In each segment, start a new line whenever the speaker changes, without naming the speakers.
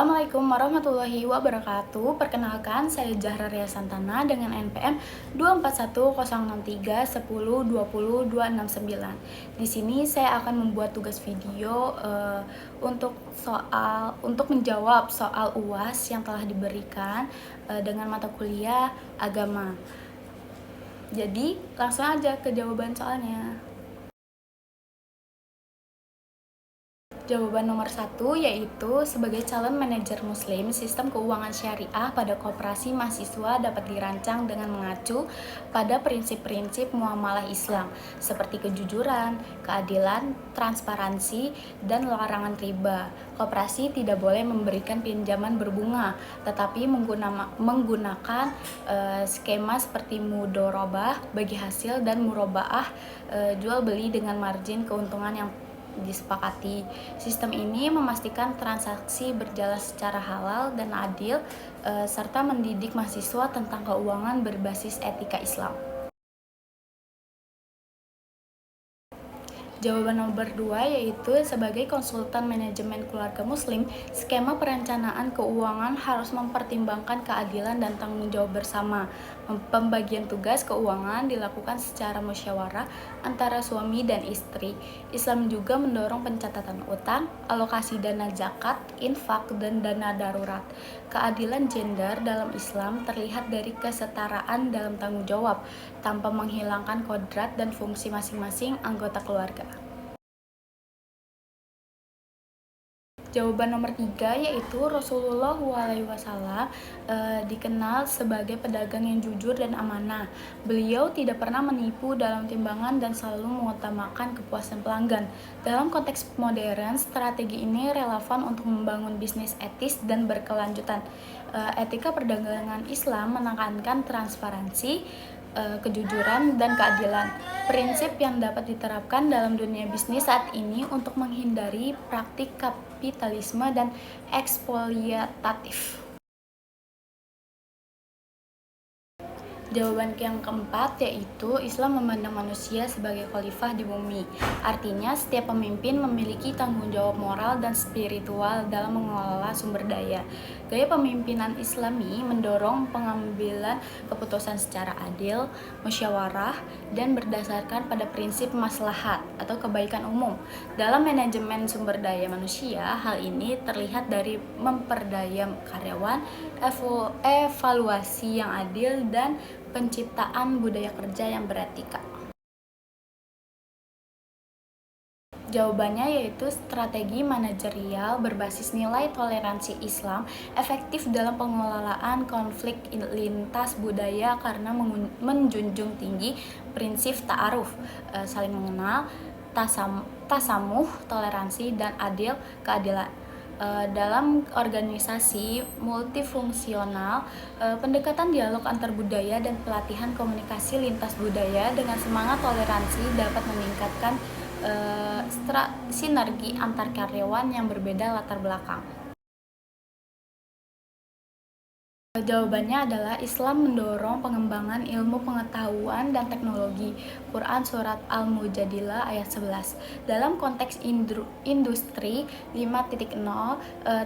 Assalamualaikum warahmatullahi wabarakatuh. Perkenalkan, saya Zahra Ria Santana dengan NPM 2410631020269. Di sini saya akan membuat tugas video untuk menjawab soal UAS yang telah diberikan dengan mata kuliah agama. Jadi, langsung aja ke jawaban soalnya. Jawaban nomor 1 yaitu sebagai calon manajer muslim, sistem keuangan syariah pada koperasi mahasiswa dapat dirancang dengan mengacu pada prinsip-prinsip muamalah Islam seperti kejujuran, keadilan, transparansi, dan larangan riba. Koperasi tidak boleh memberikan pinjaman berbunga, tetapi menggunakan skema seperti mudorobah bagi hasil dan murobaah jual beli dengan margin keuntungan yang disepakati. Sistem ini memastikan transaksi berjalan secara halal dan adil, serta mendidik mahasiswa tentang keuangan berbasis etika Islam. Jawaban nomor 2 yaitu sebagai konsultan manajemen keluarga muslim, skema perencanaan keuangan harus mempertimbangkan keadilan dan tanggung jawab bersama. Pembagian tugas keuangan dilakukan secara musyawarah antara suami dan istri. Islam juga mendorong pencatatan utang, alokasi dana zakat, infak, dan dana darurat. Keadilan gender dalam Islam terlihat dari kesetaraan dalam tanggung jawab, tanpa menghilangkan kodrat dan fungsi masing-masing anggota keluarga. Jawaban nomor 3 yaitu Rasulullah SAW dikenal sebagai pedagang yang jujur dan amanah. Beliau tidak pernah menipu dalam timbangan dan selalu mengutamakan kepuasan pelanggan. Dalam konteks modern, strategi ini relevan untuk membangun bisnis etis dan berkelanjutan. Etika perdagangan Islam menekankan transparansi, kejujuran, dan keadilan. Prinsip yang dapat diterapkan dalam dunia bisnis saat ini untuk menghindari praktik kapitalisme dan eksploitatif. Jawaban yang keempat yaitu Islam memandang manusia sebagai khalifah di bumi. Artinya setiap pemimpin memiliki tanggung jawab moral dan spiritual dalam mengelola sumber daya. Gaya pemimpinan Islami mendorong pengambilan keputusan secara adil, musyawarah, dan berdasarkan pada prinsip maslahat atau kebaikan umum. Dalam manajemen sumber daya manusia, hal ini terlihat dari memperdaya karyawan, evaluasi yang adil, dan penciptaan budaya kerja yang beretika. Jawabannya yaitu strategi manajerial berbasis nilai toleransi Islam efektif dalam pengelolaan konflik lintas budaya karena menjunjung tinggi prinsip ta'aruf, saling mengenal, tasamuh, toleransi, dan keadilan. Dalam organisasi multifungsional, pendekatan dialog antar budaya dan pelatihan komunikasi lintas budaya dengan semangat toleransi dapat meningkatkan sinergi antar karyawan yang berbeda latar belakang. Jawabannya adalah Islam mendorong pengembangan ilmu pengetahuan dan teknologi. Quran Surat Al-Mujadilah ayat 11. Dalam konteks industri 5.0,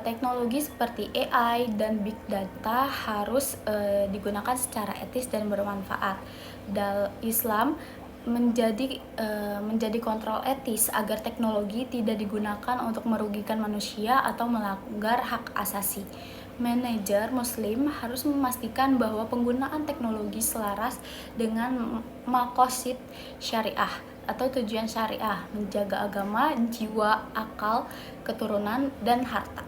teknologi seperti AI dan Big Data harus digunakan secara etis dan bermanfaat. Islam menjadi kontrol etis agar teknologi tidak digunakan untuk merugikan manusia atau melanggar hak asasi. Manajer muslim harus memastikan bahwa penggunaan teknologi selaras dengan maqasid syariah atau tujuan syariah, menjaga agama, jiwa, akal, keturunan, dan harta.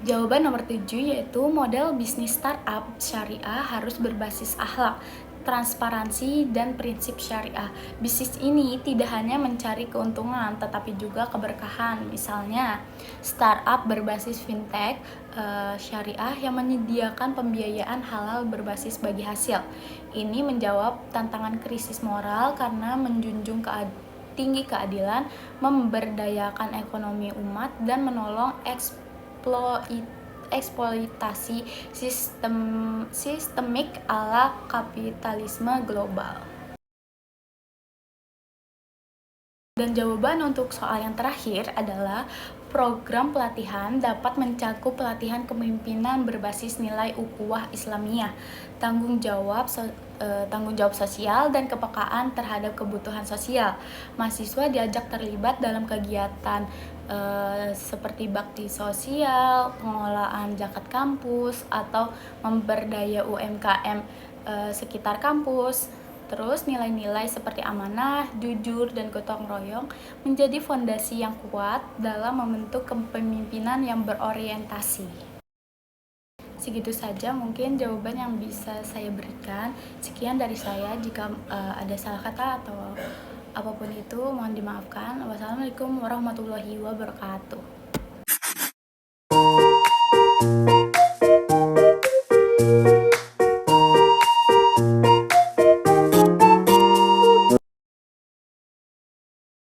Jawaban nomor 7 yaitu model bisnis startup syariah harus berbasis akhlak, transparansi, dan prinsip syariah. Bisnis ini tidak hanya mencari keuntungan, tetapi juga keberkahan. Misalnya, startup berbasis fintech syariah yang menyediakan pembiayaan halal berbasis bagi hasil. Ini menjawab tantangan krisis moral karena menjunjung tinggi keadilan, memberdayakan ekonomi umat, dan menolong eksploitasi sistemik ala kapitalisme global. Dan jawaban untuk soal yang terakhir adalah program pelatihan dapat mencakup pelatihan kepemimpinan berbasis nilai ukhuwah Islamiyah, tanggung jawab sosial dan kepekaan terhadap kebutuhan sosial. Mahasiswa diajak terlibat dalam kegiatan seperti bakti sosial, pengelolaan zakat kampus, atau memberdaya UMKM sekitar kampus. Terus nilai-nilai seperti amanah, jujur, dan gotong royong menjadi fondasi yang kuat dalam membentuk kepemimpinan yang berorientasi. Segitu saja mungkin jawaban yang bisa saya berikan. Sekian dari saya, jika ada salah kata atau apapun itu mohon dimaafkan. Wassalamualaikum warahmatullahi wabarakatuh.